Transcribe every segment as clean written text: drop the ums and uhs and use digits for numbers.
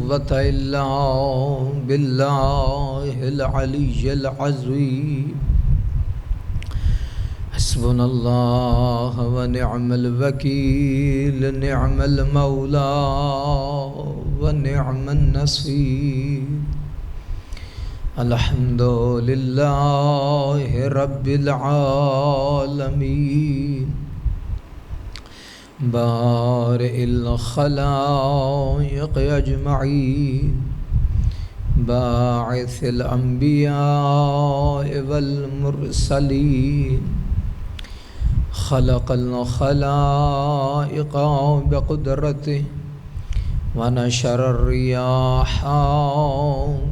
قوة إلا بالله العلي العظيم. حسبنا الله ونعم الوكيل، نعم المولى ونعم النصير. الحمد لله رب العالمين، بارئ الخلائق أجمعين، باعث الأنبياء والمرسلين، خلق الخلائق بقدرته ونشر الرياح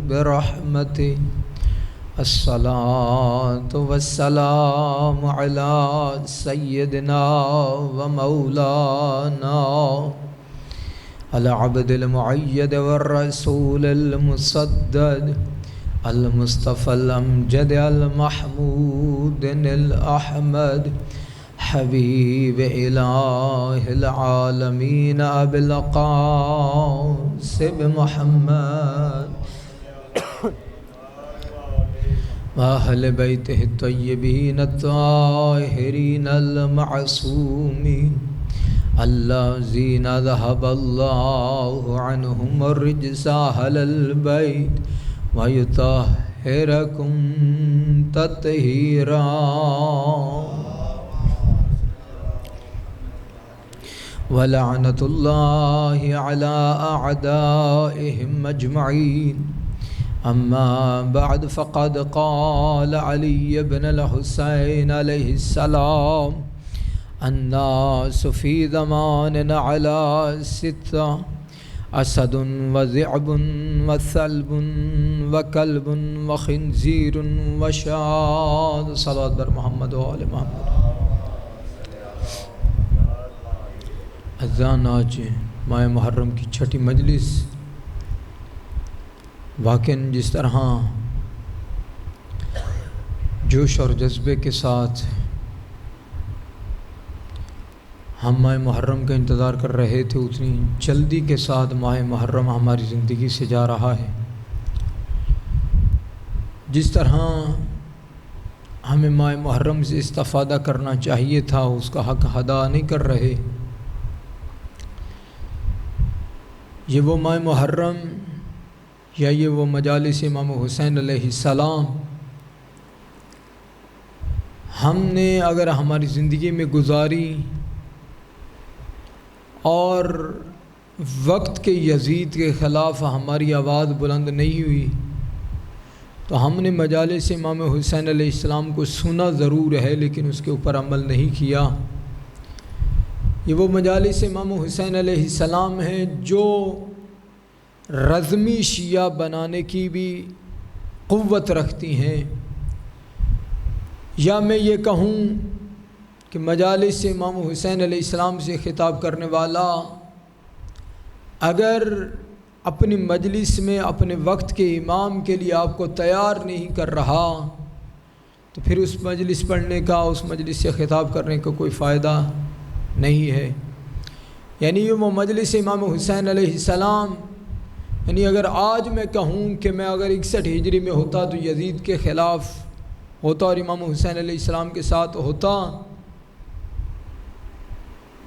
برحمته. الصلاة والسلام على سيدنا ومولانا العبد المؤيد والرسول المسدد المصطفى الأمجد المحمود الأحمد، حبيب إله العالمين أبي القاسم محمد وأهل بيته الطيبين الطاهرين المعصومين الذين ذهب الله عنهم الرجس أهل البيت ويطهركم تطهيرا. ولعنة الله على أعدائهم أجمعين. أما بعد، فقد قال علي بن الحسين عليه السلام: الناس في زماننا على ستة: أسد وذئب وثلب وكلب وخنزير وشاذ. صلوات بر محمد وآل محمد. اذان آج ماہ محرم کی چھٹی مجلس واقعاً جس طرح جوش اور جذبے کے ساتھ ہم ماہ محرم کا انتظار کر رہے تھے، اتنی جلدی کے ساتھ ماہ محرم ہماری زندگی سے جا رہا ہے. جس طرح ہمیں ماہ محرم سے استفادہ کرنا چاہیے تھا، اس کا حق ادا نہیں کر رہے. یہ وہ ماہ محرم یا یہ وہ مجالس امام حسین علیہ السلام ہم نے اگر ہماری زندگی میں گزاری اور وقت کے یزید کے خلاف ہماری آواز بلند نہیں ہوئی تو ہم نے مجالس امام حسین علیہ السلام کو سنا ضرور ہے، لیکن اس کے اوپر عمل نہیں کیا. یہ وہ مجالس امام حسین علیہ السلام ہیں جو رزمی شیعہ بنانے کی بھی قوت رکھتی ہیں. یا میں یہ کہوں کہ مجالس امام حسین علیہ السلام سے خطاب کرنے والا اگر اپنی مجلس میں اپنے وقت کے امام کے لیے آپ کو تیار نہیں کر رہا تو پھر اس مجلس پڑھنے کا، اس مجلس سے خطاب کرنے کا کوئی فائدہ نہیں ہے. یعنی یہ وہ مجلس امام حسین علیہ السلام، یعنی اگر آج میں کہوں کہ میں اگر 61 ہجری میں ہوتا تو یزید کے خلاف ہوتا اور امام حسین علیہ السلام کے ساتھ ہوتا،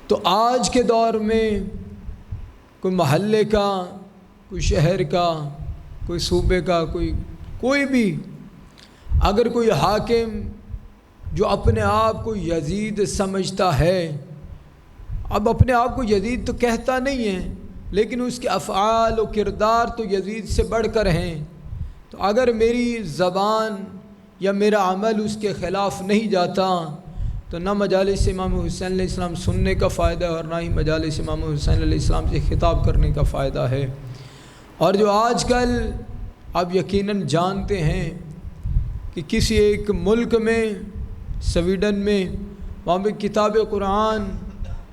تو آج کے دور میں کوئی محلے کا، کوئی شہر کا، کوئی صوبے کا، کوئی بھی اگر کوئی حاکم جو اپنے آپ کو یزید سمجھتا ہے، اب اپنے آپ کو یزید تو کہتا نہیں ہے لیکن اس کے افعال و کردار تو یزید سے بڑھ کر ہیں، تو اگر میری زبان یا میرا عمل اس کے خلاف نہیں جاتا تو نہ مجالس امام حسین علیہ السلام سننے کا فائدہ ہے اور نہ ہی مجالس امام حسین علیہ السلام سے خطاب کرنے کا فائدہ ہے. اور جو آج کل آپ یقیناً جانتے ہیں کہ کسی ایک ملک میں، سویڈن میں، وہاں پہ کتاب قرآن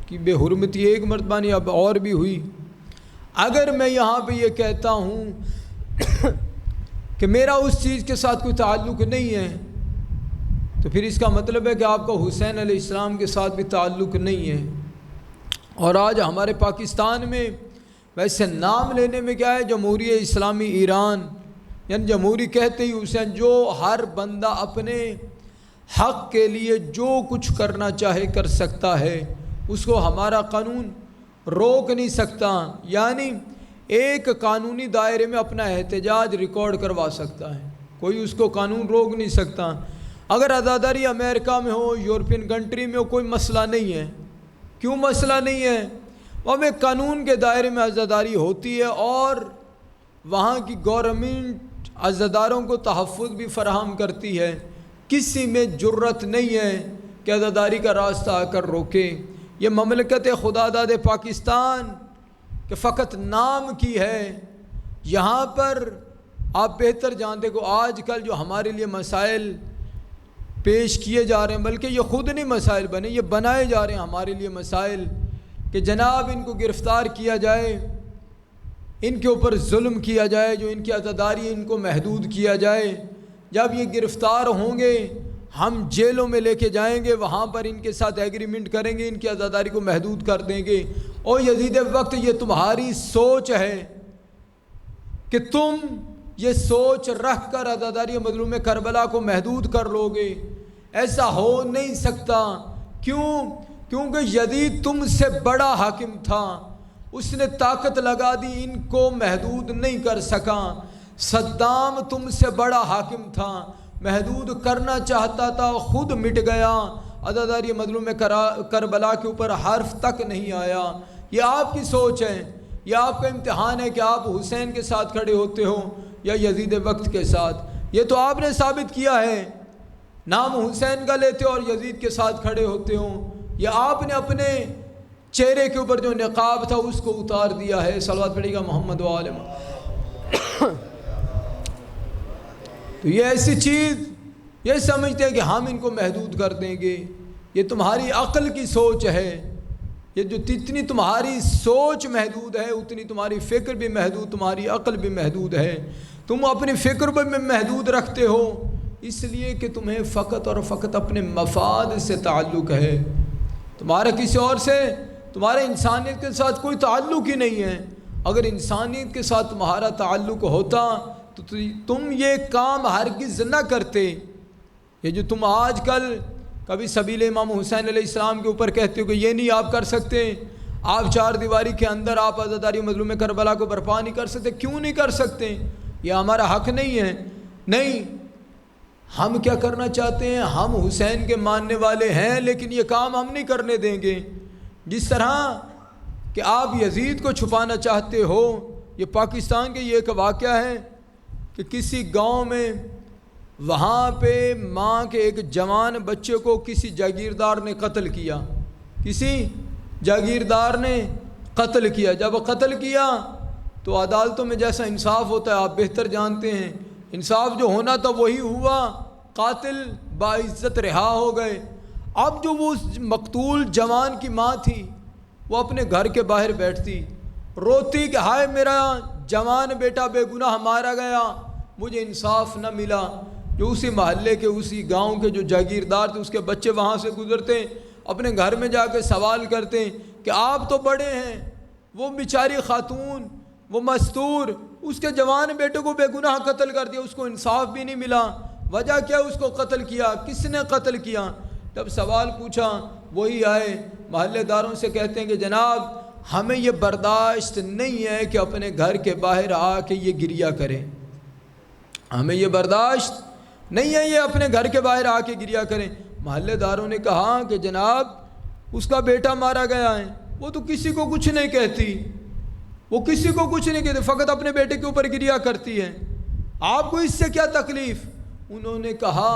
کی بے حرمتی ایک مرتبہ نہیں اب اور بھی ہوئی. اگر میں یہاں پہ یہ کہتا ہوں کہ میرا اس چیز کے ساتھ کوئی تعلق نہیں ہے تو پھر اس کا مطلب ہے کہ آپ کا حسین علیہ السلام کے ساتھ بھی تعلق نہیں ہے. اور آج ہمارے پاکستان میں ویسے نام لینے میں کیا ہے؟ جمہوریہ اسلامی ایران، یعنی جمہوری کہتے ہی اسے جو ہر بندہ اپنے حق کے لیے جو کچھ کرنا چاہے کر سکتا ہے، اس کو ہمارا قانون روک نہیں سکتا، یعنی ایک قانونی دائرے میں اپنا احتجاج ریکارڈ کروا سکتا ہے، کوئی اس کو قانون روک نہیں سکتا۔ اگر عزاداری امریکہ میں ہو، یورپین کنٹری میں ہو، کوئی مسئلہ نہیں ہے۔ کیوں مسئلہ نہیں ہے؟ وہاں میں قانون کے دائرے میں عزاداری ہوتی ہے اور وہاں کی گورنمنٹ عزاداروں کو تحفظ بھی فراہم کرتی ہے، کسی میں جرت نہیں ہے کہ عزاداری کا راستہ آ کر روکے۔ یہ مملکت خدا داد پاکستان کہ فقط نام کی ہے، یہاں پر آپ بہتر جانتے کو آج کل جو ہمارے لیے مسائل پیش کیے جا رہے ہیں، بلکہ یہ خود نہیں مسائل بنے، یہ بنائے جا رہے ہیں ہمارے لیے مسائل، کہ جناب ان کو گرفتار کیا جائے، ان کے اوپر ظلم کیا جائے، جو ان کی عزاداری ان کو محدود کیا جائے۔ جب یہ گرفتار ہوں گے ہم جیلوں میں لے کے جائیں گے، وہاں پر ان کے ساتھ ایگریمنٹ کریں گے، ان کی عزاداری کو محدود کر دیں گے۔ اور یزید وقت یہ تمہاری سوچ ہے کہ تم یہ سوچ رکھ کر عزاداری مظلوم کربلا کو محدود کر لو گے، ایسا ہو نہیں سکتا۔ کیوں؟ کیونکہ یزید تم سے بڑا حاکم تھا، اس نے طاقت لگا دی، ان کو محدود نہیں کر سکا۔ صدام تم سے بڑا حاکم تھا، محدود کرنا چاہتا تھا، خود مٹ گیا، عزاداری مظلوم کربلا کے اوپر حرف تک نہیں آیا۔ یہ آپ کی سوچ ہے، یہ آپ کا امتحان ہے کہ آپ حسین کے ساتھ کھڑے ہوتے ہو یا یزید وقت کے ساتھ۔ یہ تو آپ نے ثابت کیا ہے، نام حسین کا لیتے اور یزید کے ساتھ کھڑے ہوتے ہو، یا آپ نے اپنے چہرے کے اوپر جو نقاب تھا اس کو اتار دیا ہے۔ صلوات پڑھیے گا محمد و آل محمد۔ تو یہ ایسی چیز یہ سمجھتے ہیں کہ ہم ان کو محدود کر دیں گے، یہ تمہاری عقل کی سوچ ہے۔ یہ جو جتنی تمہاری سوچ محدود ہے اتنی تمہاری فکر بھی محدود، تمہاری عقل بھی محدود ہے۔ تم اپنی فکر میں محدود رکھتے ہو اس لیے کہ تمہیں فقط اور فقط اپنے مفاد سے تعلق ہے، تمہارا کسی اور سے، تمہارے انسانیت کے ساتھ کوئی تعلق ہی نہیں ہے۔ اگر انسانیت کے ساتھ تمہارا تعلق ہوتا تو تم یہ کام ہرگز نہ کرتے۔ یہ جو تم آج کل کبھی سبیل امام حسین علیہ السلام کے اوپر کہتے ہو کہ یہ نہیں آپ کر سکتے، آپ چار دیواری کے اندر آپ عزاداری مظلوم کربلا کو برپا نہیں کر سکتے، کیوں نہیں کر سکتے؟ یہ ہمارا حق نہیں ہے؟ نہیں، ہم کیا کرنا چاہتے ہیں؟ ہم حسین کے ماننے والے ہیں، لیکن یہ کام ہم نہیں کرنے دیں گے۔ جس طرح کہ آپ یزید کو چھپانا چاہتے ہو، یہ پاکستان کے یہ ایک واقعہ ہے کہ کسی گاؤں میں وہاں پہ ماں کے ایک جوان بچے کو کسی جاگیردار نے قتل کیا، کسی جاگیردار نے قتل کیا۔ جب قتل کیا تو عدالتوں میں جیسا انصاف ہوتا ہے آپ بہتر جانتے ہیں، انصاف جو ہونا تھا وہی ہوا، قاتل باعزت رہا ہو گئے۔ اب جو وہ مقتول جوان کی ماں تھی وہ اپنے گھر کے باہر بیٹھتی روتی کہ ہائے میرا جوان بیٹا بے گناہ مارا گیا، مجھے انصاف نہ ملا۔ جو اسی محلے کے اسی گاؤں کے جو جاگیردار تھے اس کے بچے وہاں سے گزرتے، اپنے گھر میں جا کے سوال کرتے کہ آپ تو بڑے ہیں، وہ بیچاری خاتون وہ مستور، اس کے جوان بیٹے کو بے گناہ قتل کر دیا، اس کو انصاف بھی نہیں ملا، وجہ کیا اس کو قتل کیا، کس نے قتل کیا؟ جب سوال پوچھا وہی آئے محلے داروں سے کہتے ہیں کہ جناب ہمیں یہ برداشت نہیں ہے کہ اپنے گھر کے باہر آ کے یہ گریہ کریں، ہمیں یہ برداشت نہیں ہے یہ اپنے گھر کے باہر آ کے گریہ کریں۔ محلے داروں نے کہا کہ جناب اس کا بیٹا مارا گیا ہے، وہ تو کسی کو کچھ نہیں کہتی، وہ کسی کو کچھ نہیں کہتی، فقط اپنے بیٹے کے اوپر گریہ کرتی ہے، آپ کو اس سے کیا تکلیف؟ انہوں نے کہا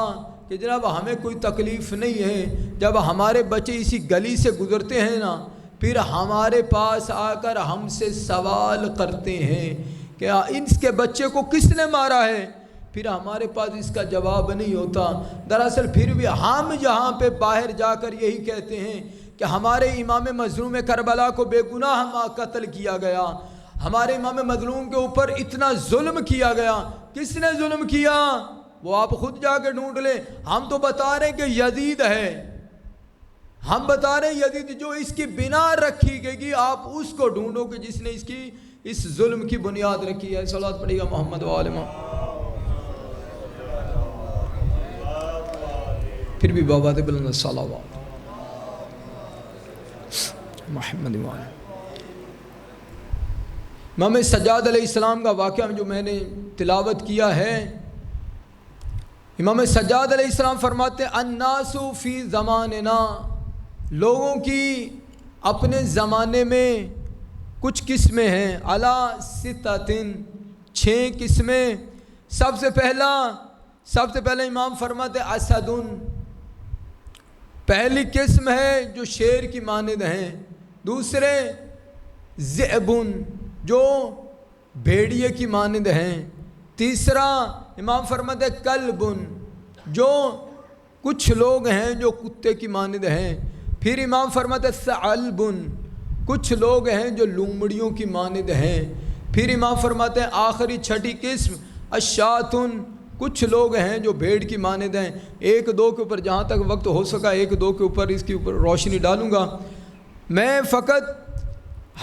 کہ جناب ہمیں کوئی تکلیف نہیں ہے، جب ہمارے بچے اسی گلی سے گزرتے ہیں نا پھر ہمارے پاس آ کر ہم سے سوال کرتے ہیں کہ اس کے بچے کو کس نے مارا ہے، پھر ہمارے پاس اس کا جواب نہیں ہوتا۔ دراصل پھر بھی ہم یہاں پہ باہر جا کر یہی کہتے ہیں کہ ہمارے امام مظلوم کربلا کو بے گناہ قتل کیا گیا، ہمارے امام مظلوم کے اوپر اتنا ظلم کیا گیا، کس نے ظلم کیا وہ آپ خود جا کے ڈھونڈ لیں۔ ہم تو بتا رہے ہیں کہ یزید ہے، ہم بتا رہے ہیں یزید، جو اس کی بنا رکھی گئی آپ اس کو ڈھونڈو کہ جس نے اس کی اس ظلم کی بنیاد رکھی ہے. صلوات پڑھیے گا محمد و آل محمد. پھر بھی بابا دے بلند صلوات محمد و آل. امام سجاد علیہ السلام کا واقعہ جو میں نے تلاوت کیا ہے، امام سجاد علیہ السلام فرماتے ہیں الناس فی زماننا، لوگوں کی اپنے زمانے میں کچھ قسمیں ہیں، علی ستۃ، 6 قسمیں. سب سے پہلا امام فرماتے اسد، پہلی قسم ہے جو شیر کی مانند ہیں. دوسرے ذئب، جو بھیڑیے کی مانند ہیں. تیسرا امام فرماتے کلب، جو کچھ لوگ ہیں جو کتے کی مانند ہیں. پھر امام فرماتے ثعلب، کچھ لوگ ہیں جو لومڑیوں کی مانند ہیں. پھر امام فرماتے ہیں آخری 6ٹھی قسم الشاتن، کچھ لوگ ہیں جو بھیڑ کی مانند ہیں. 1-2 کے اوپر جہاں تک وقت ہو سکا 1-2 کے اوپر اس کے اوپر روشنی ڈالوں گا. میں فقط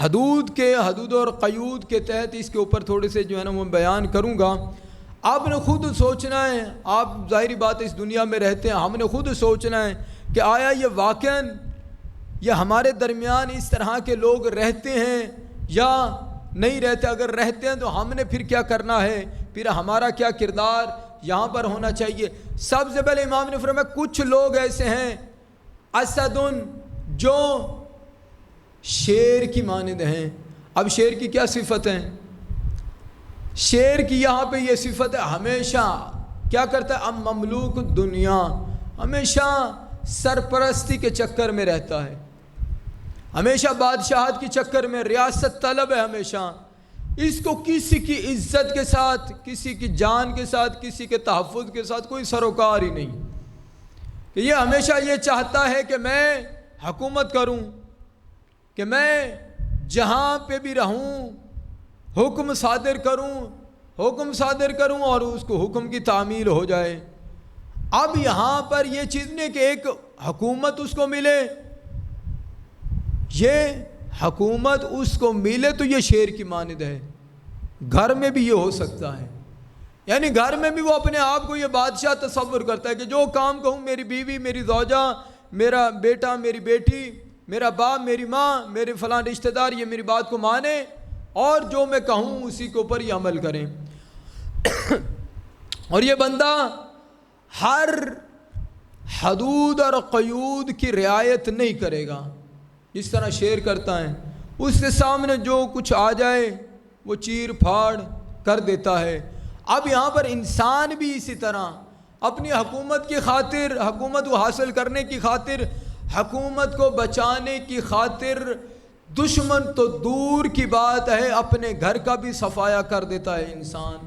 حدود اور قیود کے تحت اس کے اوپر تھوڑے سے جو ہے نا وہ بیان کروں گا. آپ نے خود سوچنا ہے، آپ ظاہری بات اس دنیا میں رہتے ہیں، ہم نے خود سوچنا ہے کہ آیا یہ واقعاً یہ ہمارے درمیان اس طرح کے لوگ رہتے ہیں یا نہیں رہتے. اگر رہتے ہیں تو ہم نے پھر کیا کرنا ہے، پھر ہمارا کیا کردار یہاں پر ہونا چاہیے. سب سے پہلے امام نے فرمایا کچھ لوگ ایسے ہیں اسدن، جو شیر کی مانند ہیں. اب شیر کی کیا صفت ہیں؟ شیر کی یہاں پہ یہ صفت ہے ہمیشہ کیا کرتا ہے، مملوک دنیا، ہمیشہ سرپرستی کے چکر میں رہتا ہے، ہمیشہ بادشاہت کے چکر میں، ریاست طلب ہے ہمیشہ. اس کو کسی کی عزت کے ساتھ، کسی کی جان کے ساتھ، کسی کے تحفظ کے ساتھ کوئی سروکار ہی نہیں. کہ یہ ہمیشہ یہ چاہتا ہے کہ میں حکومت کروں، کہ میں جہاں پہ بھی رہوں حکم صادر کروں اور اس کو حکم کی تعمیل ہو جائے. اب یہاں پر یہ چیز نہیں کہ ایک حکومت اس کو ملے، یہ حکومت اس کو ملے تو یہ شیر کی مانند ہے. گھر میں بھی یہ ہو سکتا ہے، یعنی گھر میں بھی وہ اپنے آپ کو یہ بادشاہ تصور کرتا ہے کہ جو کام کہوں، میری بیوی، میری زوجہ، میرا بیٹا، میری بیٹی، میرا باپ، میری ماں، میرے فلاں رشتہ دار یہ میری بات کو مانے اور جو میں کہوں اسی کے اوپر یہ عمل کریں. اور یہ بندہ ہر حدود اور قیود کی رعایت نہیں کرے گا جس طرح شیر کرتا ہے. اس کے سامنے جو کچھ آ جائے وہ چیر پھاڑ کر دیتا ہے. اب یہاں پر انسان بھی اسی طرح اپنی حکومت کی خاطر، حکومت کو حاصل کرنے کی خاطر، حکومت کو بچانے کی خاطر، دشمن تو دور کی بات ہے اپنے گھر کا بھی صفایا کر دیتا ہے انسان.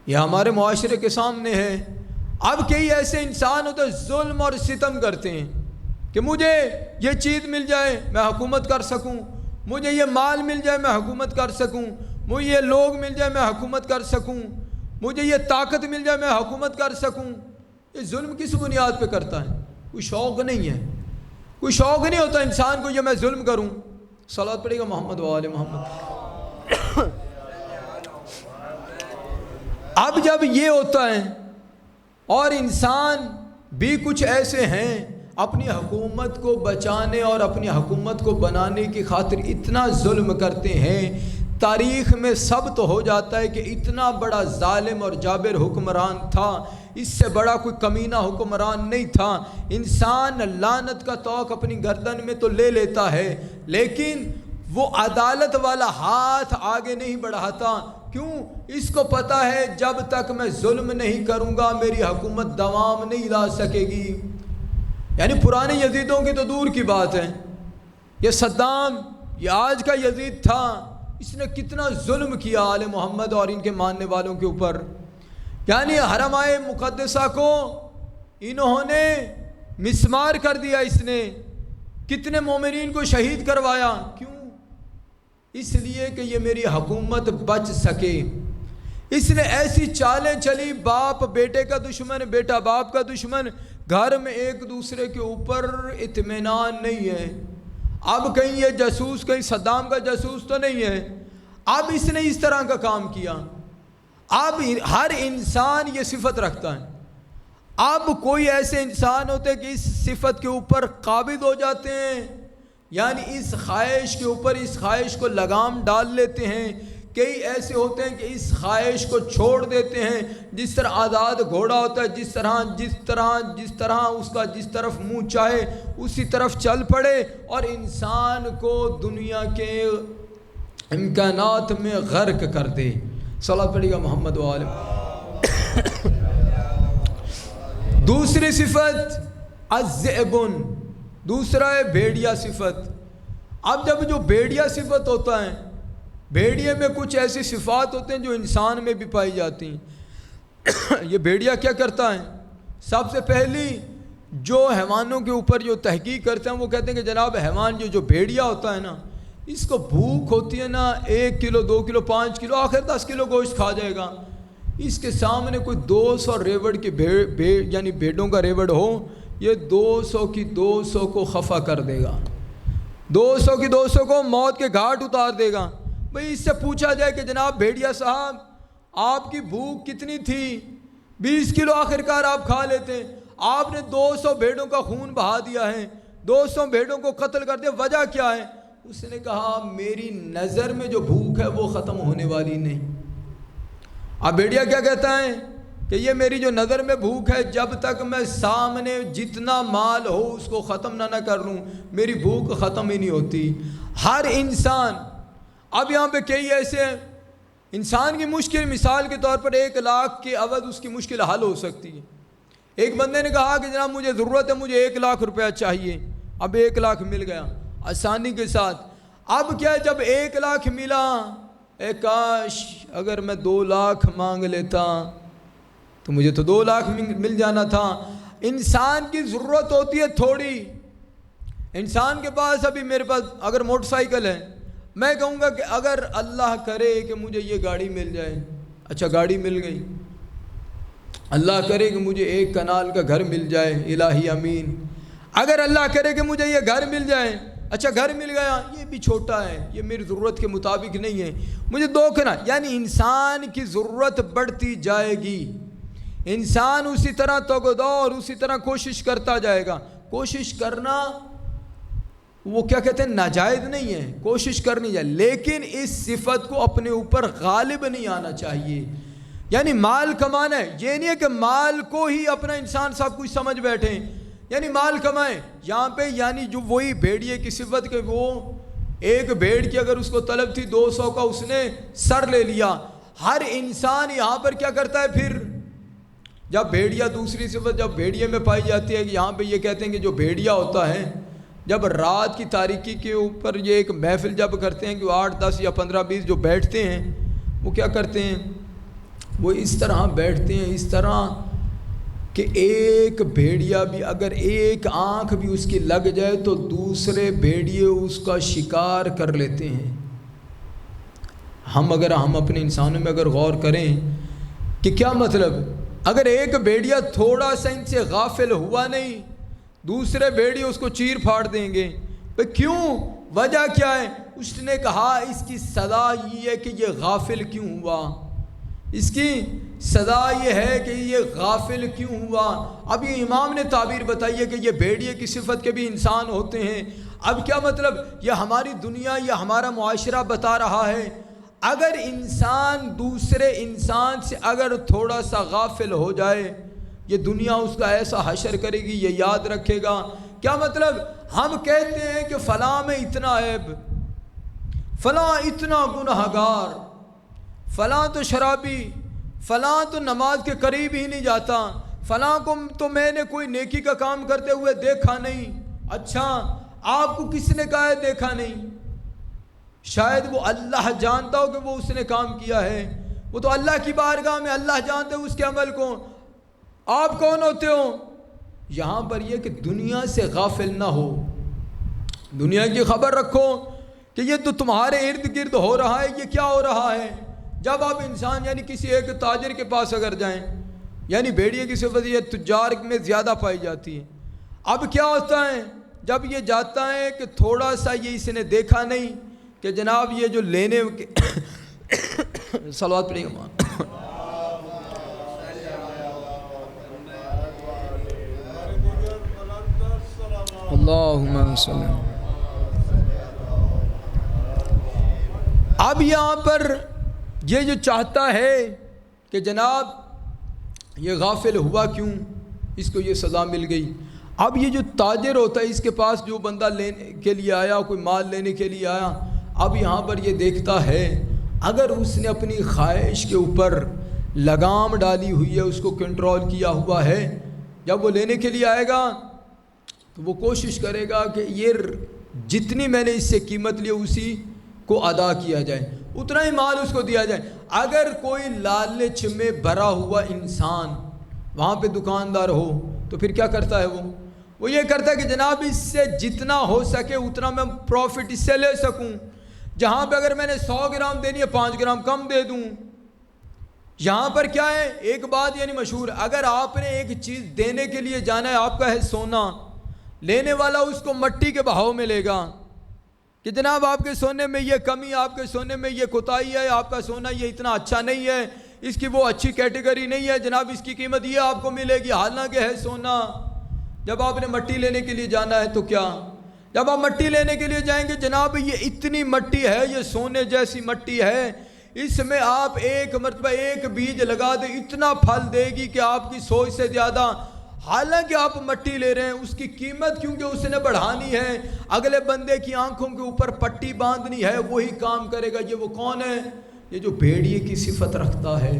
یہ ہمارے معاشرے کے سامنے ہے. اب کئی ایسے انسان ہوتے ظلم اور ستم کرتے ہیں کہ مجھے یہ چیز مل جائے میں حکومت کر سکوں، مجھے یہ مال مل جائے میں حکومت کر سکوں، مجھے یہ لوگ مل جائے میں حکومت کر سکوں، مجھے یہ طاقت مل جائے میں حکومت کر سکوں. یہ ظلم کس بنیاد پہ کرتا ہے؟ کوئی شوق نہیں ہے، کوئی شوق نہیں ہوتا انسان کو یہ میں ظلم کروں. صلوات پڑھے گا محمد و آل محمد. اب جب یہ ہوتا ہے اور انسان بھی کچھ ایسے ہیں اپنی حکومت کو بچانے اور اپنی حکومت کو بنانے کی خاطر اتنا ظلم کرتے ہیں، تاریخ میں ثبت ہو جاتا ہے کہ اتنا بڑا ظالم اور جابر حکمران تھا، اس سے بڑا کوئی کمینہ حکمران نہیں تھا. انسان لعنت کا توق اپنی گردن میں تو لے لیتا ہے لیکن وہ عدالت والا ہاتھ آگے نہیں بڑھاتا. کیوں؟ اس کو پتہ ہے جب تک میں ظلم نہیں کروں گا میری حکومت دوام نہیں لا سکے گی. یعنی پرانے یزیدوں کی تو دور کی بات ہے، یہ صدام، یہ آج کا یزید تھا، اس نے کتنا ظلم کیا آل محمد اور ان کے ماننے والوں کے اوپر. یعنی حرمائے مقدسہ کو انہوں نے مسمار کر دیا، اس نے کتنے مومنین کو شہید کروایا. کیوں؟ اس لیے کہ یہ میری حکومت بچ سکے. اس نے ایسی چالیں چلی، باپ بیٹے کا دشمن، بیٹا باپ کا دشمن، گھر میں ایک دوسرے کے اوپر اطمینان نہیں ہے. اب کہیں یہ جاسوس کہیں صدام کا جاسوس تو نہیں ہے، اب اس نے اس طرح کا کام کیا۔ اب ہر انسان یہ صفت رکھتا ہے۔ اب کوئی ایسے انسان ہوتے ہیں کہ اس صفت کے اوپر قابض ہو جاتے ہیں، یعنی اس خواہش کے اوپر اس خواہش کو لگام ڈال لیتے ہیں۔ کئی ایسے ہوتے ہیں کہ اس خواہش کو چھوڑ دیتے ہیں، جس طرح آزاد گھوڑا ہوتا ہے، جس طرح اس کا جس طرف منہ چاہے اسی طرف چل پڑے، اور انسان کو دنیا کے امکانات میں غرق کر دے۔ صلوات پڑھیے گا محمد و آل۔ دوسری صفت الذئبن، دوسرا ہے بھیڑیا صفت۔ اب جب جو بھیڑیا صفت ہوتا ہے، بھیڑیے میں کچھ ایسی صفات ہوتے ہیں جو انسان میں بھی پائی جاتی ہیں۔ یہ بھیڑیا کیا کرتا ہے؟ سب سے پہلی جو حیوانوں کے اوپر جو تحقیق کرتے ہیں وہ کہتے ہیں کہ جناب حیوان جو بھیڑیا ہوتا ہے نا، اس کو بھوک ہوتی ہے نا 1 کلو 2 کلو 5 کلو آخر 10 کلو گوشت کھا جائے گا۔ اس کے سامنے کوئی 200 ریوڑ کی یعنی بھیڑوں کا ریوڑ ہو، یہ 200 کی 200 کو خفا کر دے گا، 200 کی 200 کو موت کے گھاٹ اتار دے گا۔ بھئی اس سے پوچھا جائے کہ جناب بھیڑیا صاحب آپ کی بھوک کتنی تھی؟ 20 کلو آخرکار آپ کھا لیتے ہیں، آپ نے 200 بھیڑوں کا خون بہا دیا ہے، 200 بھیڑوں کو قتل کر دیا، وجہ کیا ہے؟ اس نے کہا میری نظر میں جو بھوک ہے وہ ختم ہونے والی نہیں۔ اب بھیڑیا کیا کہتا ہے کہ یہ میری جو نظر میں بھوک ہے، جب تک میں سامنے جتنا مال ہو اس کو ختم نہ کر لوں میری بھوک ختم ہی نہیں ہوتی۔ ہر انسان، اب یہاں پہ کئی ایسے ہیں، انسان کی مشکل مثال کے طور پر 1 لاکھ کے عوض اس کی مشکل حل ہو سکتی ہے۔ ایک بندے نے کہا کہ جناب مجھے ضرورت ہے، مجھے 1 لاکھ روپیہ چاہیے، اب 1 لاکھ مل گیا آسانی کے ساتھ۔ اب کیا جب 1 لاکھ ملا، اے کاش اگر میں 2 لاکھ مانگ لیتا تو مجھے تو 2 لاکھ مل جانا تھا۔ انسان کی ضرورت ہوتی ہے تھوڑی۔ انسان کے پاس ابھی میرے پاس اگر موٹر سائیکل ہے، میں کہوں گا کہ اگر اللہ کرے کہ مجھے یہ گاڑی مل جائے، اچھا گاڑی مل گئی، اللہ کرے کہ مجھے 1 کنال کا گھر مل جائے، الہی امین، اگر اللہ کرے کہ مجھے یہ گھر مل جائے، اچھا گھر مل گیا، یہ بھی چھوٹا ہے، یہ میری ضرورت کے مطابق نہیں ہے، مجھے 2 کنال، یعنی انسان کی ضرورت بڑھتی جائے گی، انسان اسی طرح توغدور اسی طرح کوشش کرتا جائے گا۔ کوشش کرنا وہ کیا کہتے ہیں ناجائز نہیں ہے، کوشش کرنی چاہیے، لیکن اس صفت کو اپنے اوپر غالب نہیں آنا چاہیے۔ یعنی مال کمانا ہے، یہ نہیں ہے کہ مال کو ہی اپنا انسان سب کچھ سمجھ بیٹھیں، یعنی مال کمائیں یہاں پہ، یعنی جو وہی بھیڑیے کی صفت کہ وہ 1 بھیڑ کی اگر اس کو طلب تھی 200 کا اس نے سر لے لیا۔ ہر انسان یہاں پر کیا کرتا ہے پھر جب بھیڑیا، دوسری صفت جب بھیڑیے میں پائی جاتی ہے کہ یہاں پہ یہ کہتے ہیں کہ جو بھیڑیا ہوتا ہے جب رات کی تاریکی کے اوپر یہ ایک محفل جب کرتے ہیں کہ 8 10 یا 15 20 جو بیٹھتے ہیں، وہ کیا کرتے ہیں، وہ اس طرح بیٹھتے ہیں، اس طرح کہ ایک بھیڑیا بھی اگر 1 آنکھ بھی اس کی لگ جائے تو دوسرے بھیڑیے اس کا شکار کر لیتے ہیں۔ ہم اپنے انسانوں میں اگر غور کریں کہ کیا مطلب، اگر ایک بھیڑیا تھوڑا سا ان سے غافل ہوا نہیں، دوسرے بھیڑیے اس کو چیر پھاڑ دیں گے۔ کیوں؟ وجہ کیا ہے؟ اس نے کہا اس کی سزا یہ ہے کہ یہ غافل کیوں ہوا، اس کی سزا یہ ہے کہ یہ غافل کیوں ہوا۔ اب یہ امام نے تعبیر بتائی ہے کہ یہ بھیڑیے کی صفت کے بھی انسان ہوتے ہیں۔ اب کیا مطلب، یہ ہماری دنیا یا ہمارا معاشرہ بتا رہا ہے، اگر انسان دوسرے انسان سے اگر تھوڑا سا غافل ہو جائے، یہ دنیا اس کا ایسا حشر کرے گی، یہ یاد رکھے گا۔ کیا مطلب، ہم کہتے ہیں کہ فلاں میں اتنا عیب، فلاں اتنا گنہگار، فلاں تو شرابی، فلاں تو نماز کے قریب ہی نہیں جاتا، فلاں کو تو میں نے کوئی نیکی کا کام کرتے ہوئے دیکھا نہیں۔ اچھا آپ کو کس نے کہا ہے دیکھا نہیں؟ شاید وہ اللہ جانتا ہو کہ وہ اس نے کام کیا ہے، وہ تو اللہ کی بارگاہ میں اللہ جانتے ہو اس کے عمل کو، آپ کون ہوتے ہو؟ یہاں پر یہ کہ دنیا سے غافل نہ ہو، دنیا کی خبر رکھو کہ یہ تو تمہارے ارد گرد ہو رہا ہے، یہ کیا ہو رہا ہے۔ جب آپ انسان یعنی کسی ایک تاجر کے پاس اگر جائیں، یعنی بھیڑیے کی صفت یہ تجار میں زیادہ پائی جاتی ہے۔ اب کیا ہوتا ہے جب یہ جاتا ہے کہ تھوڑا سا یہ اس نے دیکھا نہیں کہ جناب یہ جو لینے کے صلوات پڑھیں گے اللہم صلی اللہ. اب یہاں پر یہ جو چاہتا ہے کہ جناب یہ غافل ہوا کیوں، اس کو یہ سزا مل گئی. اب یہ جو تاجر ہوتا ہے، اس کے پاس جو بندہ لینے کے لیے آیا، کوئی مال لینے کے لیے آیا، اب یہاں پر یہ دیکھتا ہے اگر اس نے اپنی خواہش کے اوپر لگام ڈالی ہوئی ہے، اس کو کنٹرول کیا ہوا ہے، جب وہ لینے کے لیے آئے گا تو وہ کوشش کرے گا کہ یہ جتنی میں نے اس سے قیمت لی اسی کو ادا کیا جائے، اتنا ہی مال اس کو دیا جائے. اگر کوئی لالچ میں بھرا ہوا انسان وہاں پہ دکاندار ہو تو پھر کیا کرتا ہے، وہ یہ کرتا ہے کہ جناب اس سے جتنا ہو سکے اتنا میں پروفٹ اس سے لے سکوں. جہاں پہ اگر میں نے 100 گرام دینی ہے 5 گرام کم دے دوں. یہاں پر کیا ہے، ایک بات یعنی مشہور، اگر آپ نے ایک چیز دینے کے لیے جانا ہے، آپ کا ہے سونا، لینے والا اس کو مٹی کے بہاؤ میں لے گا کہ جناب آپ کے سونے میں یہ کمی، آپ کے سونے میں یہ کوتاہی ہے، آپ کا سونا یہ اتنا اچھا نہیں ہے، اس کی وہ اچھی کیٹیگری نہیں ہے، جناب اس کی قیمت یہ آپ کو ملے گی، حالانکہ ہے سونا. جب آپ نے مٹی لینے کے لیے جانا ہے تو کیا، جب آپ مٹی لینے کے لیے جائیں گے، جناب یہ اتنی مٹی ہے، یہ سونے جیسی مٹی ہے، اس میں آپ ایک مرتبہ ایک بیج لگا دیں اتنا پھل دے گی کہ آپ کی سوچ سے زیادہ. حالانکہ آپ مٹی لے رہے ہیں، اس کی قیمت کیونکہ اس نے بڑھانی ہے، اگلے بندے کی آنکھوں کے اوپر پٹی باندھنی ہے، وہی کام کرے گا. یہ وہ کون ہے، یہ جو بھیڑیے کی صفت رکھتا ہے،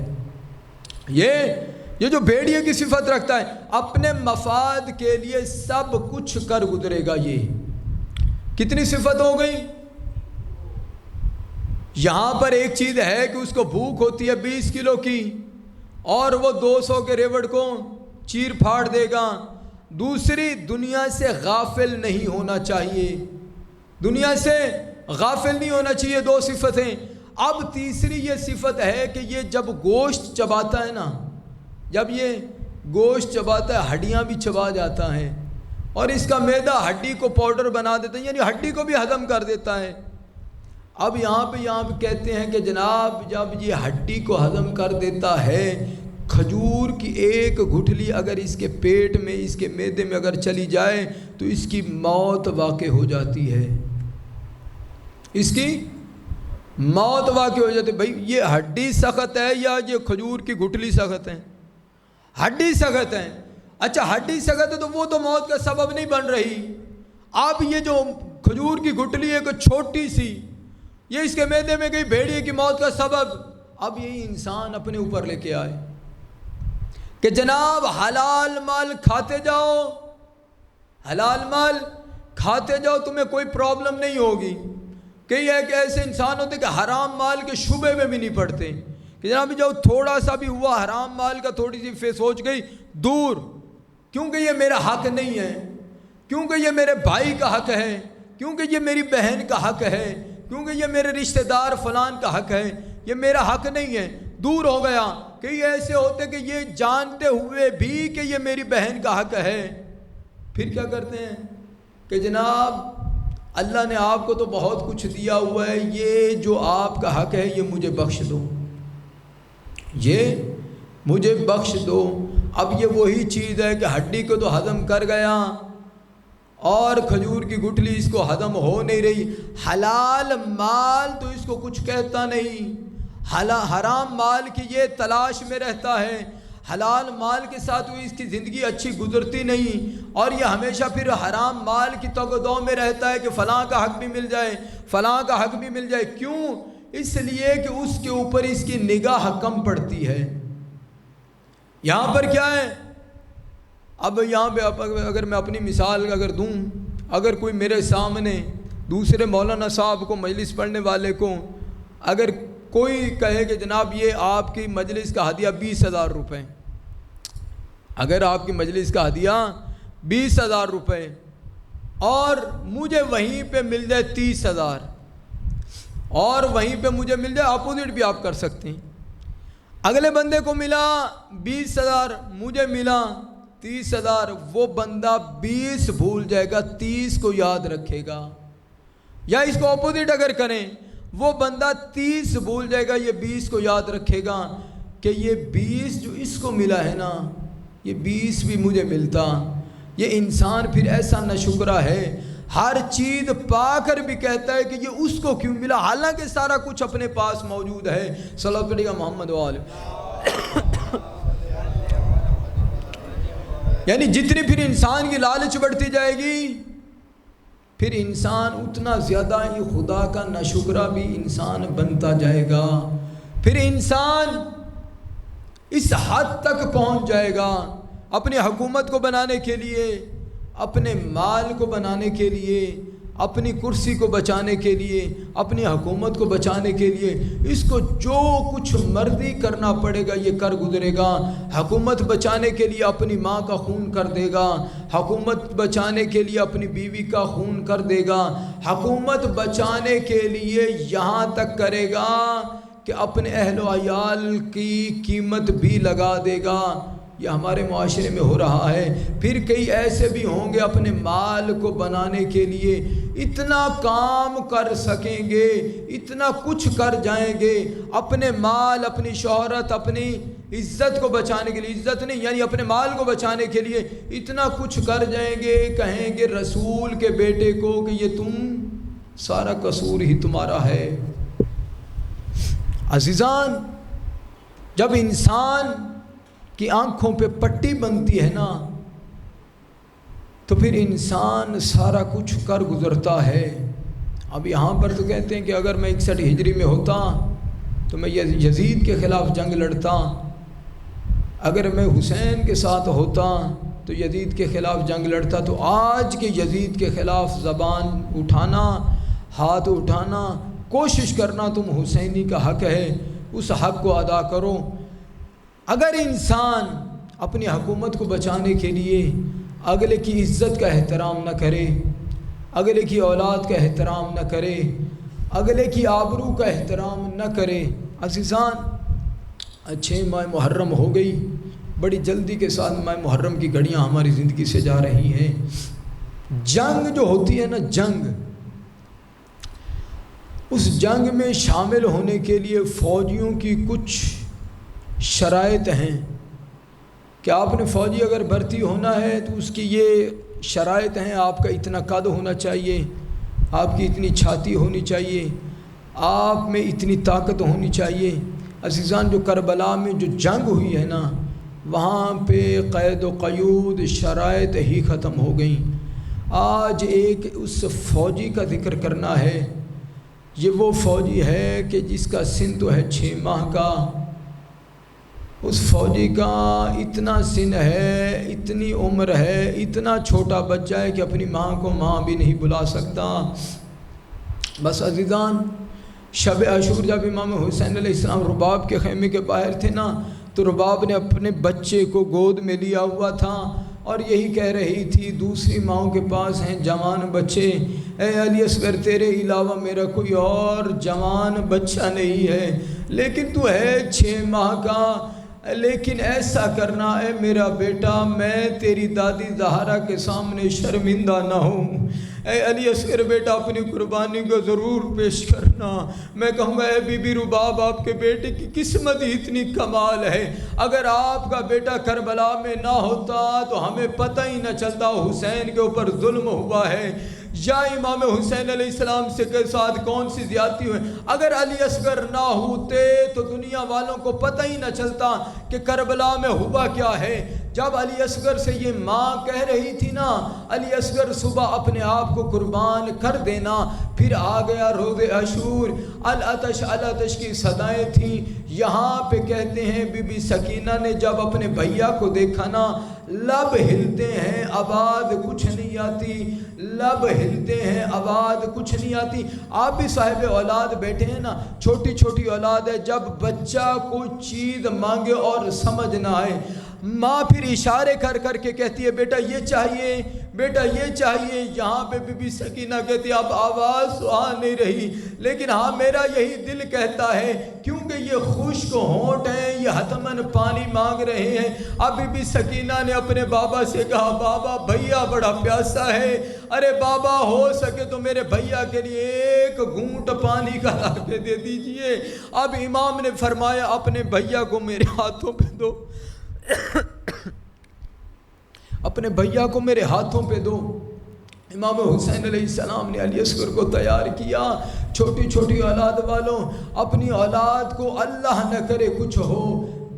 یہ جو بھیڑیے کی صفت رکھتا ہے، اپنے مفاد کے لیے سب کچھ کر گزرے گا. یہ کتنی صفت ہو گئی. یہاں پر ایک چیز ہے کہ اس کو بھوک ہوتی ہے 20 کلو کی اور وہ 200 کے ریوڑ کو چیر پھاڑ دے گا. دوسری، دنیا سے غافل نہیں ہونا چاہیے، دنیا سے غافل نہیں ہونا چاہیے. 2 صفتیں. اب تیسری یہ صفت ہے کہ یہ جب گوشت چباتا ہے نا، جب یہ گوشت چباتا ہے ہڈیاں بھی چبا جاتا ہے اور اس کا معدہ ہڈی کو پاؤڈر بنا دیتا ہے، یعنی ہڈی کو بھی ہضم کر دیتا ہے. اب یہاں پہ کہتے ہیں کہ جناب جب یہ ہڈی کو ہضم کر دیتا ہے، کھجور کی ایک گٹھلی اگر اس کے پیٹ میں، اس کے معدے میں اگر چلی جائے تو اس کی موت واقع ہو جاتی ہے، اس کی موت واقع ہو جاتی ہے. بھائی یہ ہڈی سخت ہے یا یہ کھجور کی گٹھلی سخت ہے؟ ہڈی سخت ہے. اچھا ہڈی سخت ہے تو وہ تو موت کا سبب نہیں بن رہی. اب یہ جو کھجور کی گٹھلی ہے کوئی چھوٹی سی، یہ اس کے معدے میں گئی، بھیڑیے کی موت کا سبب. اب یہی انسان اپنے اوپر لے کے آئے کہ جناب حلال مال کھاتے جاؤ، حلال مال کھاتے جاؤ، تمہیں کوئی پرابلم نہیں ہوگی. کئی ایک ایسے انسان ہوتے کہ حرام مال کے شبے میں بھی نہیں پڑتے کہ جناب جب تھوڑا سا بھی ہوا حرام مال کا، تھوڑی سی سوچ گئی دور، کیونکہ یہ میرا حق نہیں ہے، کیونکہ یہ میرے بھائی کا حق ہے، کیونکہ یہ میری بہن کا حق ہے، کیونکہ یہ میرے رشتہ دار فلان کا حق ہے، یہ میرا حق نہیں ہے، دور ہو گیا. کئی ایسے ہوتے کہ یہ جانتے ہوئے بھی کہ یہ میری بہن کا حق ہے، پھر کیا کرتے ہیں کہ جناب اللہ نے آپ کو تو بہت کچھ دیا ہوا ہے، یہ جو آپ کا حق ہے یہ مجھے بخش دو، یہ مجھے بخش دو. اب یہ وہی چیز ہے کہ ہڈی کو تو ہضم کر گیا اور کھجور کی گٹھلی اس کو ہضم ہو نہیں رہی. حلال مال تو اس کو کچھ کہتا نہیں، حرام مال کی یہ تلاش میں رہتا ہے، حلال مال کے ساتھ وہ اس کی زندگی اچھی گزرتی نہیں، اور یہ ہمیشہ پھر حرام مال کی تگ و دو میں رہتا ہے کہ فلاں کا حق بھی مل جائے، فلاں کا حق بھی مل جائے. کیوں؟ اس لیے کہ اس کے اوپر اس کی نگاہ کم پڑتی ہے. یہاں پر کیا ہے، اب یہاں پہ اگر میں اپنی مثال اگر دوں، اگر کوئی میرے سامنے دوسرے مولانا صاحب کو، مجلس پڑھنے والے کو اگر کوئی کہے کہ جناب یہ آپ کی مجلس کا ہدیہ 20,000 روپے، اگر آپ کی مجلس کا ہدیہ 20,000 روپے اور مجھے وہیں پہ مل جائے 30,000 اور وہیں پہ مجھے مل جائے، اپوزٹ بھی آپ کر سکتے ہیں، اگلے بندے کو ملا 20,000، مجھے ملا 30,000 وہ بندہ 20 بھول جائے گا 30 کو یاد رکھے گا. یا اس کو اپوزٹ اگر کریں وہ بندہ 30 بھول جائے گا یہ 20 کو یاد رکھے گا کہ یہ 20 جو اس کو ملا ہے نا یہ 20 بھی مجھے ملتا. یہ انسان پھر ایسا ناشکرا ہے ہر چیز پا کر بھی کہتا ہے کہ یہ اس کو کیوں ملا حالانکہ سارا کچھ اپنے پاس موجود ہے. صلی اللہ علیہ محمد وآلہ. یعنی جتنی پھر انسان کی لالچ بڑھتی جائے گی پھر انسان اتنا زیادہ ہی خدا کا ناشکرا بھی انسان بنتا جائے گا. پھر انسان اس حد تک پہنچ جائے گا اپنی حکومت کو بنانے کے لیے, اپنے مال کو بنانے کے لیے, اپنی کرسی کو بچانے کے لیے, اپنی حکومت کو بچانے کے لیے اس کو جو کچھ مرضی کرنا پڑے گا یہ کر گزرے گا. حکومت بچانے کے لیے اپنی ماں کا خون کر دے گا, حکومت بچانے کے لیے اپنی بیوی کا خون کر دے گا, حکومت بچانے کے لیے یہاں تک کرے گا کہ اپنے اہل و عیال کی قیمت بھی لگا دے گا. یہ ہمارے معاشرے میں ہو رہا ہے. پھر کئی ایسے بھی ہوں گے اپنے مال کو بنانے کے لیے اتنا کام کر سکیں گے, اتنا کچھ کر جائیں گے اپنے مال, اپنی شہرت, اپنی عزت کو بچانے کے لیے, عزت نہیں یعنی اپنے مال کو بچانے کے لیے اتنا کچھ کر جائیں گے, کہیں گے رسول کے بیٹے کو کہ یہ تم سارا قصور ہی تمہارا ہے. عزیزان, جب انسان کی آنکھوں پہ پٹی بنتی ہے نا تو پھر انسان سارا کچھ کر گزرتا ہے. اب یہاں پر تو کہتے ہیں کہ اگر میں 61 ہجری میں ہوتا تو میں یزید کے خلاف جنگ لڑتا, اگر میں حسین کے ساتھ ہوتا تو یزید کے خلاف جنگ لڑتا. تو آج کے یزید کے خلاف زبان اٹھانا, ہاتھ اٹھانا, کوشش کرنا تم حسینی کا حق ہے, اس حق کو ادا کرو. اگر انسان اپنی حکومت کو بچانے کے لیے اگلے کی عزت کا احترام نہ کرے, اگلے کی اولاد کا احترام نہ کرے, اگلے کی آبرو کا احترام نہ کرے. عزیزان 6 ماہ محرم ہو گئی, بڑی جلدی کے ساتھ ماہ محرم کی گھڑیاں ہماری زندگی سے جا رہی ہیں. جنگ جو ہوتی ہے نا جنگ, اس جنگ میں شامل ہونے کے لیے فوجیوں کی کچھ شرائط ہیں کہ آپ نے فوجی اگر بھرتی ہونا ہے تو اس کی یہ شرائط ہیں. آپ کا اتنا قد ہونا چاہیے, آپ کی اتنی چھاتی ہونی چاہیے, آپ میں اتنی طاقت ہونی چاہیے. عزیزان, جو کربلا میں جو جنگ ہوئی ہے نا وہاں پہ قید و قیود شرائط ہی ختم ہو گئیں. آج ایک اس فوجی کا ذکر کرنا ہے. یہ وہ فوجی ہے کہ جس کا سن تو ہے 6 ماہ کا. اس فوجی کا اتنا سن ہے, اتنی عمر ہے, اتنا چھوٹا بچہ ہے کہ اپنی ماں کو ماں بھی نہیں بلا سکتا. بس عزیزان, شب عاشور جب امام حسین علیہ السلام رباب کے خیمے کے باہر تھے نا تو رباب نے اپنے بچے کو گود میں لیا ہوا تھا اور یہی کہہ رہی تھی دوسری ماؤں کے پاس ہیں جوان بچے, اے علی اصغر تیرے علاوہ میرا کوئی اور جوان بچہ نہیں ہے, لیکن تو ہے 6 ماہ کا. لیکن ایسا کرنا اے میرا بیٹا میں تیری دادی زہرا کے سامنے شرمندہ نہ ہوں. اے علی اصغر بیٹا اپنی قربانی کو ضرور پیش کرنا. میں کہوں گا اے بی بی رباب آپ کے بیٹے کی قسمت ہی اتنی کمال ہے, اگر آپ کا بیٹا کربلا میں نہ ہوتا تو ہمیں پتہ ہی نہ چلتا حسین کے اوپر ظلم ہوا ہے یا امام حسین علیہ السلام سے کے ساتھ کون سی زیادتی ہوئی. اگر علی اصغر نہ ہوتے تو دنیا والوں کو پتہ ہی نہ چلتا کہ کربلا میں ہوا کیا ہے. جب علی اصغر سے یہ ماں کہہ رہی تھی نا علی اصغر صبح اپنے آپ کو قربان کر دینا, پھر آ گیا روز عاشور, العطش العطش کی صدائیں تھیں. یہاں پہ کہتے ہیں بی بی سکینہ نے جب اپنے بھیا کو دیکھا نا لب ہلتے ہیں آواز کچھ نہیں آتی, لب ہلتے ہیں آواز کچھ نہیں آتی. آپ بھی صاحب اولاد بیٹھے ہیں نا, چھوٹی چھوٹی اولاد ہے, جب بچہ کوئی چیز مانگے اور سمجھ نہ آئے ماں پھر اشارے کر کر کے کہتی ہے بیٹا یہ چاہیے, بیٹا یہ چاہیے۔ یہاں پہ بی بی سکینہ کہتی اب آواز آ نہیں رہی، لیکن ہاں میرا یہی دل کہتا ہے کیونکہ یہ خشک ہونٹ ہیں، یہ حتماً پانی مانگ رہے ہیں۔ اب بی بی سکینہ نے اپنے بابا سے کہا بابا بھیا بڑا پیاسا ہے، ارے بابا ہو سکے تو میرے بھیا کے لیے ایک گھونٹ پانی کا لا کے دے دیجئے۔ اب امام نے فرمایا اپنے بھیا کو میرے ہاتھوں پہ دو، اپنے بھیا کو میرے ہاتھوں پہ دو۔ امام حسین علیہ السلام نے علی اصغر کو تیار کیا۔ چھوٹی چھوٹی اولاد والوں، اپنی اولاد کو اللہ نہ کرے کچھ ہو،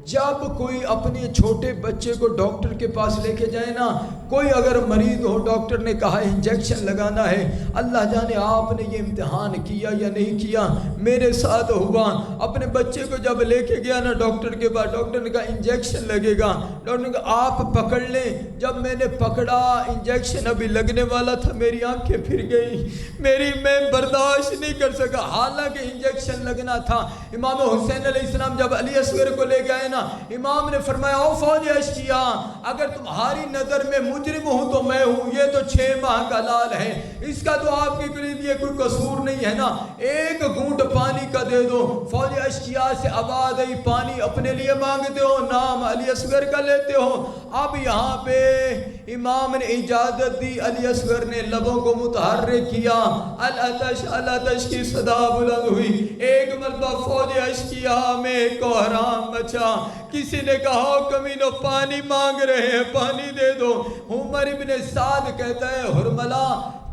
جب کوئی اپنے چھوٹے بچے کو ڈاکٹر کے پاس لے کے جائے نا، کوئی اگر مریض ہو، ڈاکٹر نے کہا انجیکشن لگانا ہے، اللہ جانے آپ نے یہ امتحان کیا یا نہیں کیا، میرے ساتھ ہوا۔ اپنے بچے کو جب لے کے گیا نا ڈاکٹر کے پاس، ڈاکٹر نے کہا انجیکشن لگے گا، ڈاکٹر نے کہا آپ پکڑ لیں۔ جب میں نے پکڑا، انجیکشن ابھی لگنے والا تھا، میری آنکھیں پھر گئی، میں برداشت نہیں کر سکا، حالانکہ انجیکشن لگنا تھا۔ امام حسین علیہ السلام جب علی اصغر کو لے گئے نا، امام نے فرمایا او فوج اشقیاء، اگر تمہاری نظر میں مجرم ہوں تو میں ہوں، یہ تو 6 ماہ کا لال ہے، اس کا تو آپ کے لیے کوئی قصور نہیں ہے نا، ایک گھونٹ پانی کا دے دو۔ فوج اشقیاء سے آواز آئی پانی اپنے لیے مانگتے ہو، نام علی اصغر کا لیتے ہو۔ اب یہاں پہ امام نے اجازت دی، علی اصغر نے لبوں کو متحرک کیا، العطش العطش کی صدا بلند ہوئی، ایک مرتبہ فوج اشقیاء میں کوہرام مچا۔ کسی نے کہا کمینو پانی مانگ رہے ہیں، پانی دے دو۔ عمر ابن سعد کہتا ہے حرملہ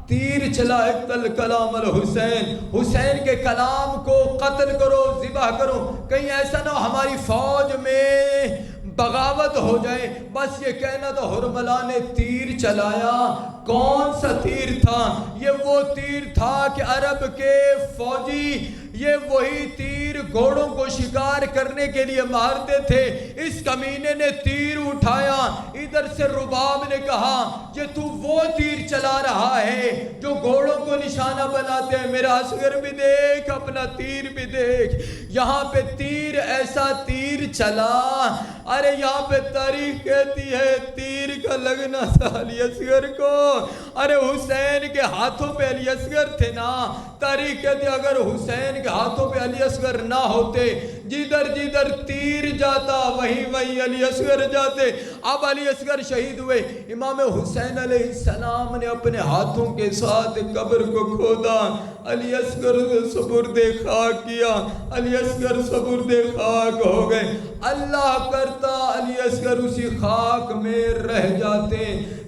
تیر چلا اقتل کلام الحسین، حسین کے کلام کو قتل کرو، ذبح کرو، کہیں ایسا نہ ہو ہماری فوج میں بغاوت ہو جائے۔ بس یہ کہنا تو حرملہ نے تیر چلایا۔ کون سا تیر تھا؟ یہ وہ تیر تھا کہ عرب کے فوجی یہ وہی تیر گھوڑوں کو شکار کرنے کے لیے مارتے تھے۔ اس کمینے نے تیر اٹھایا، ادھر سے رباب نے کہا کہ تو وہ تیر چلا رہا ہے جو گھوڑوں کو نشانہ بناتے ہیں، میرا اصغر بھی دیکھ، اپنا تیر بھی دیکھ۔ یہاں پہ تیر ایسا تیر چلا، ارے یہاں پہ تاریخ کہتی ہے تیر کا لگنا تھا علی اصغر کو، ارے حسین کے ہاتھوں پہ علی اصغر تھے نا، تاریخ کہتی ہے اگر حسین کے ہاتھوں پہ علی اصغر نہ ہوتے، جدھر جدھر تیر جاتا وہیں علی اصغر جاتے۔ اب علی اصغر شہید ہوئے، امام حسین علیہ السلام نے اپنے ہاتھوں کے ساتھ قبر کو کھودا، علی اصغر سپرد خاک کیا، علی اصغر سپرد خاک ہو گئے۔ اللہ کرتا علی اصغر اسی خاک میں رہ جاتے،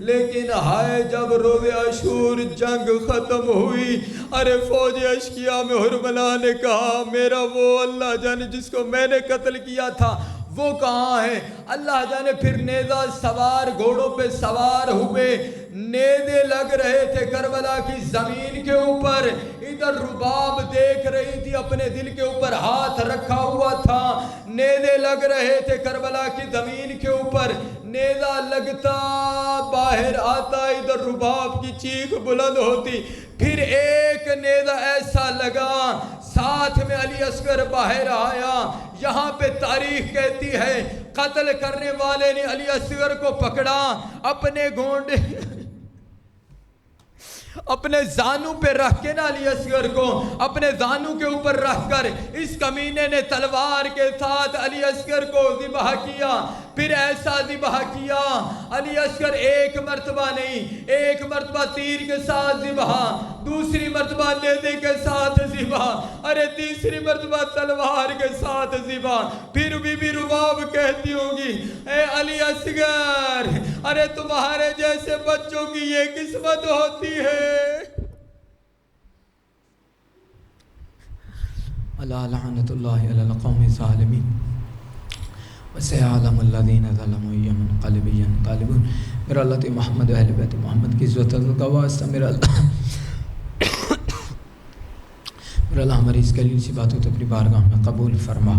لیکن ہائے جب روز عاشور جنگ ختم ہوئی، ارے فوج اشقیاء میں حرملہ نے کہا میرا وہ اللہ جانے جس کو میں نے قتل کیا تھا وہ کہاں ہے؟ اللہ جانے پھر نیزہ سوار گھوڑوں پہ سوار ہوئے، نیزے لگ رہے تھے کربلا کی زمین کے اوپر، ادھر رباب دیکھ رہی تھی، اپنے دل کے اوپر ہاتھ رکھا ہوا تھا، نیزے لگ رہے تھے کربلا کی زمین کے اوپر، نیزہ لگتا باہر آتا، ادھر رباب کی چیخ بلند ہوتی، پھر ایک نیزہ ایسا لگا، ساتھ میں علی اصغر باہر آیا۔ یہاں پہ تاریخ کہتی ہے قتل کرنے والے نے علی اصغر کو پکڑا، اپنے گونڈے اپنے زانوں پہ رکھ کے نا، علی اصغر کو اپنے زانوں کے اوپر رکھ کر اس کمینے نے تلوار کے ساتھ علی اصغر کو ذبح کیا۔ پھر ایسا ذبح کیا علی اصغر ایک مرتبہ نہیں، ایک مرتبہ تیر کے ساتھ ذبح، دوسری مرتبہ نیزے کے ساتھ ذبح، ارے تیسری مرتبہ تلوار کے ساتھ ذبح۔ پھر بی بی رباب کہتی ہوگی اے علی اصغر، ارے تمہارے جیسے بچوں کی یہ قسمت ہوتی ہے۔ اللہ لعنت اللہ علی القوم الظالمین وسيعلم الذين ظلموا أيهم منقلب ينقلبون۔ میرا اللہ محمد و اہل بیت محمد کی عزت کا واسطہ، میرا اللہ ہماری اس قلیل سی باتوں تو اپنی بارگاہ میں قبول فرما۔